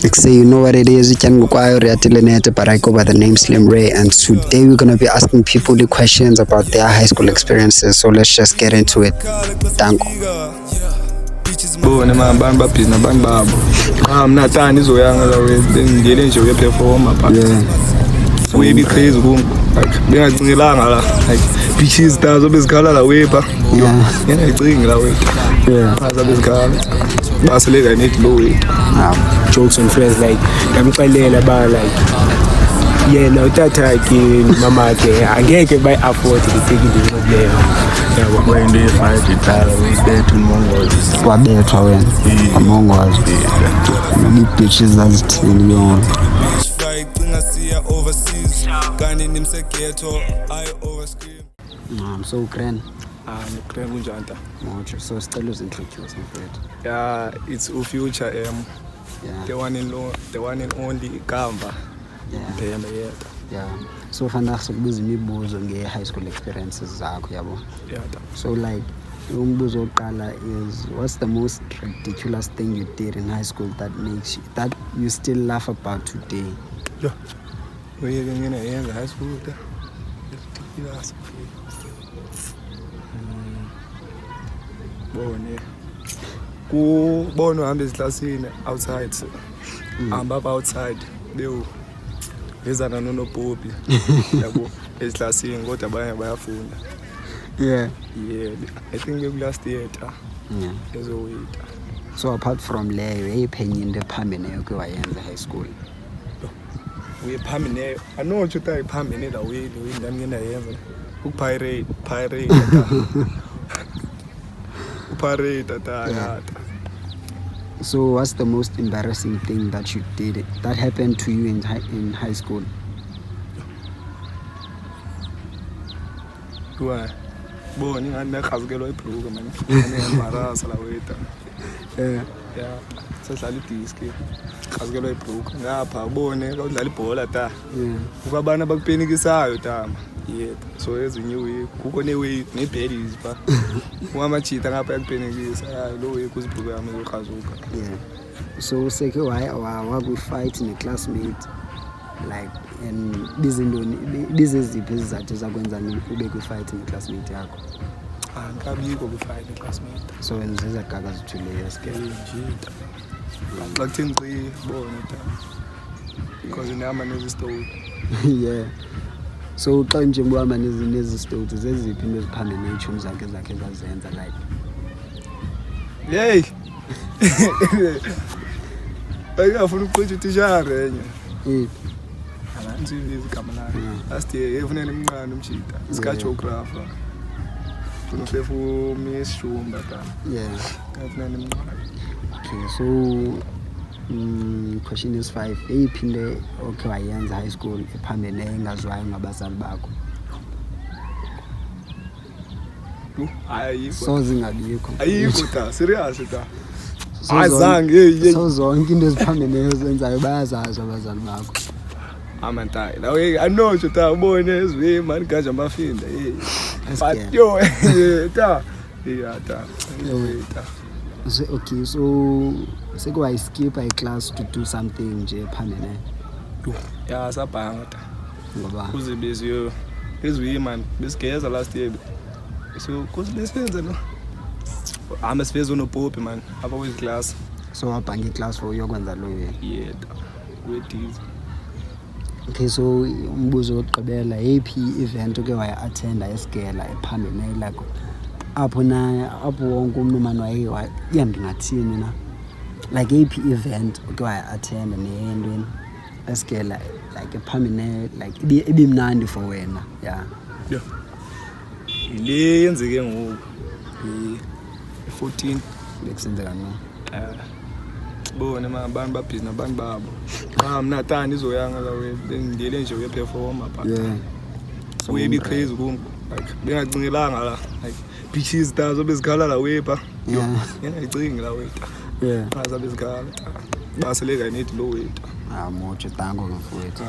Like say, you know what it is, but I go by the name Slim Ray, and today we're gonna be asking people the questions about their high school experiences. So let's just get into it. Danko. Bona abantu babhizi nabantu babo mna thanda izoyanga la wethu bengingele nje uyeperforma but uyebi crazy kum like bengacingelanga la like bitches dazo bezikhala la wepa ngiyayicinga la wethu baza bezikhala baseleka nethi lo wethu jokes and friends like ngamxelela ba like yena utata yakhe mama yakhe angeke bayi-afford itekile leyo yabo kwayinto ye-fight iqala uyibetha umongozi wabethwa wena umongozi ii-bitches zazithini yona bayicinga siya overseas kanti nimsegetho I overscream. So Grand nikrem kunjani ta Mojo, so sicela uzintroduce mfethu. yeah it's ufuture the one and only Gamba Mpembe yedwa. Yeah. So fanele sokubuza imibuzo nge-high school experiences zakho yabo. Yeah. So like umbuzo oqala is, what's the most ridiculous thing you did in high school that you still laugh about today? Yeah. Ngene yenza high school ta. Ridiculous. Kubona uhambe eziklasini outside hamba outside bezana noNopopi yabo eziklasini kodwa abanye bayafunda. Yeah, I think last year ezowita. So apart from leyo eyiphenye into ephambene ke wayenza high school? Uyephambene anotsho ta iphambene la wini ngangena yenza ukupirate Parade ta. So what's the most embarrassing thing that you did that happened to you in high school? Why? Boni nganakhazikelo ibhruka man. Ngiyambarasa la wethu. Yeah. Sahlala idisk. Khazikelo ibhruka. Ngapha ubone udlala ibhola ta. Ukabana abakupenikisayo ta. Yebo. So ezinye week kukho neweek nebellies ba. Ungamachita ngapha yakupenikisa. Lo week uzibhuka yami ukhazuka. Yeah. So seke waku fight ne-classmate like and bizeziphi izizathu zakwenza ube ku-fight ne-classmate yakho? Ngikabikho ku-fight ne-classmate. So wenza izagaga zithuleyo skele njita. Bakuthini qi bona ta. Because inama nezistory. Yeah. So xa nje buhamba nezi stories zeziphi into eziphambene neitshomi zakhe zazenza like hey ayafuna ukuqhutha utishare enye abantu izigama la last year efunela imnqana umshita sika geographer kunofefu Miss Shumba ta efunela imnqana. Okay, so question is 5. Eyiphinde okay wayenza high school ephambene engazwayo ngabazali bakho? Ayikho. So zingabikho. Ayikho ta, serious ta. Azange so zonke into eziphambene ezenzayo bayazazi abazali bakho. Amantai la anotsho ta ubone ezwe mani ganja mafinda but yo ta ta. Okay, so sekwa skip a class to do something nje phambene? Yeah, sabhanga ta. Ngoba uzibiziyo ezwe man besigeza last year. So kuzibesenza no. Sifeza uNopopi man apha kwi class. So wabhanga iclass for uyokwenza lo yeah wediz. Okay, so umbuzo wokuqibela yiphi event oke waya attenda esigela ephambene like apho wonke umuntu manje wayendingathini na like yiphi event oke waya attenda neyentweni esigela like ephambene like ibimnandi for wena? Yeah. Ile yenzeke ngoku 14 bekusenzeka no bona abantu babhizi nabantu babo mna thanda izoyanga la wethu bengingele nje uyeperforma but uyebi crazy kum like bengacingelanga la like bitches dazo bezikhala la wepa ngiyayicinga la wethu baza bezikhala baseleka nethi lo wethu mojo dango mfowethu.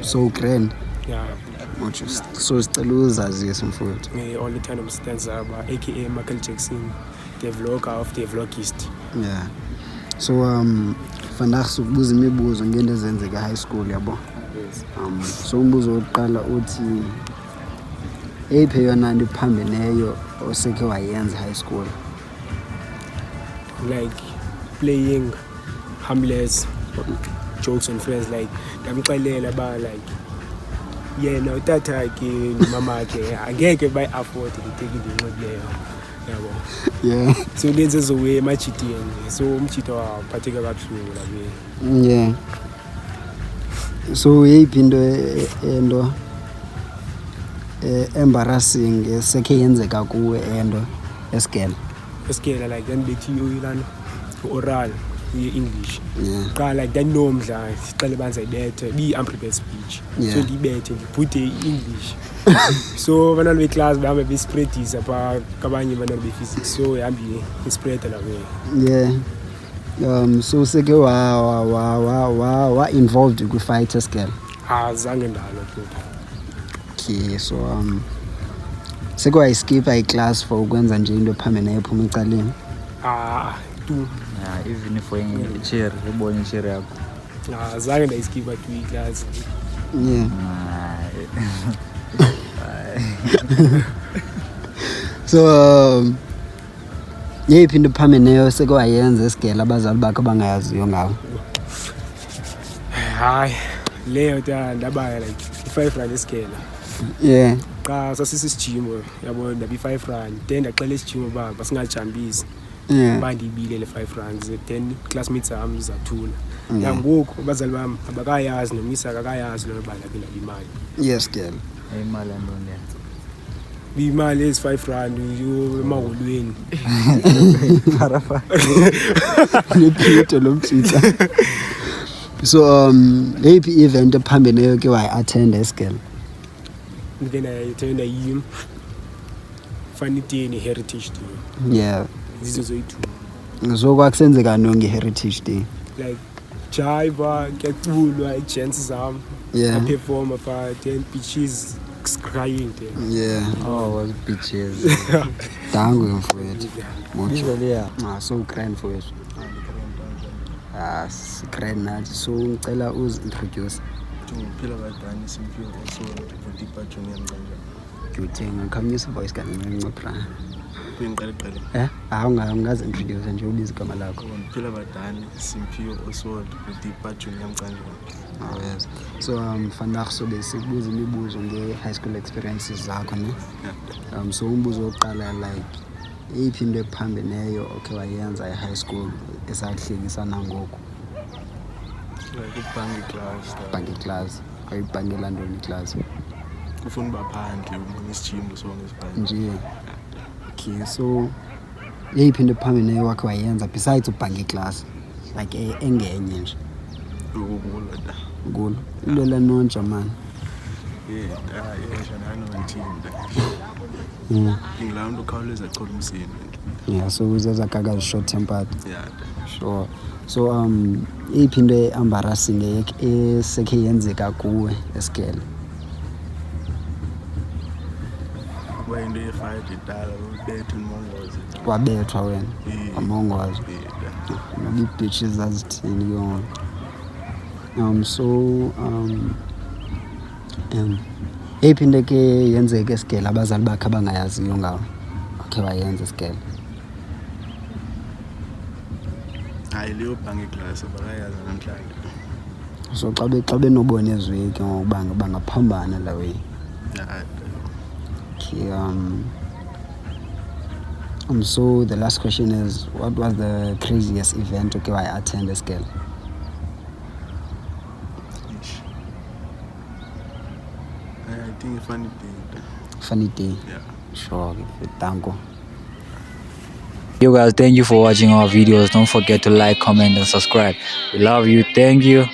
So Grand mojo so sicela uzazise mfowethu. Only time Mstanza aka Michael Jackson, the vlogger of the vlogist. Yeah. So fanele sibuza imibuzo ngento ezenzeka high school yabo. So umbuzo wokuqala uthi eyiphi yona nto iphambeneyo oseke wayenza high school? Like playing harmless jokes on friends, like ndamxelela ba like yena utatakhe nomamakhe angeke bayi-afford iteki ndiyinxibileyo yabo. Yeah. So lenze ezowe emachithini, so umchitho waphatheka kabuhlungu labe. Yeah. So yeyiphi into embarrassing esekhe yenzeka kuwe ento esikele? Esikela like ndandibethiwe lana oral ye-English. Yeah. Qala like ndandinomdla sixele banzayibethe biyi-unprepared speech. Yeah. So ndiyibethe ndibhuthe i-English. So abantwana beclass bahambe bespreadisa phaa kabanye abantwana be-physics, so yahambe ispreada lawe. Yeah. So seke wa involved kwi-fight esikele? Zange ndalo futhi. Okay, so seke wayiskipha iclass for ukwenza nje into ephambeneyo ephuma ecaleni? Tu. Yeah, even if chair, ubone chair yakho. Zange ndayiskipha tu iclass. Yeah. So yeyiphi into ephambeneyo seke wayenza esigele abazali bakho abangayaziyo ngawo? Hayi, leyo ndaba like i-5 esikela. Yeah. Xa sasisisijimo yabo ndaba i-5 then ndaxela isijimo uba basingajambisi. Yeah. Uba ndiyibile le R5 then classmates zam zathula. Yeah. Nangoku abazali bam abakayazi nomisa akakayazi loo nto uba ndaphi ndaba imali. Yes, girl. Imali yantoni leyo? Imali ezi-R5 emaholweni. Nephito lomtshitsa. So yeyiphi event ephambeneyo ke wayi-attenda esigele? Ndike ndayithenda Funny Day ne-Heritage Day. Yeah. Zizo zoyi-2. So kwakusenzeka nto nge-Heritage Day? Like jiva kuyaculwa i-gents zam. Yeah. Aperforma phaa then bitches crying then. Yeah. Oh, was bitches. Dango mfowethu. Usually So ukrine mfowethu. Sikrine nathi. So ngicela uzi-introduce. Phila badani Simphiwe Oswald Godipa Junior Mcanja. Dude, ngakhamisa voice kancinci phra. Kuyinqeleqele. Ungazi-introduce nje ubize igama lakho. Phila badani Simphiwe Oswald Godipa Junior Mcanja. Oh yes. So fanele sobe sibuza imibuzo nge-high school experiences zakho ne? Yeah. So umbuzo wokuqala like eyiphi into ephambeneyo okhe wayenza e-high school esakuhlekisa nangoku? Like ubhange class. Bhange class. Ayibhangela ntoni class? Kufuna uba phandle ubona isijimbo sonke esibhange. Nje. Okay, so yeyiphi into ephambeneyo wakhe wayenza besides ubhange class? Like engenye nje. Ukukulo da. Kulo. Ilela nonja man. Yesha nanontinda. Ngilaa mntu ukhawuleza achole umsini. Yeah, so uzeza kaka short tempered. Yeah. Sure. So yeyiphi into embarrassing esekhe yenzeka kuwe esikele? Kuba into ye-fight idala ubethe umongozi. Wabethwa wena? Amongozo. Noba ii-bitches zazithini ke ngoku. So yeyiphi into ke yenzeka esigele abazali bakhe abangayaziyo ngawo okhe wayenza esigele? Hayi leyo bhange class abakayazi namhlanje. So xa benobona ezwe ke ngoku bangaphambana la way. Yeah. Okay, so the last question is, what was the craziest event okay I attend esigele? I think Funny Day. Funny Day. Yeah. Sure, thank you. Yo guys, thank you for watching our videos. Don't forget to like, comment and subscribe. We love you. Thank you.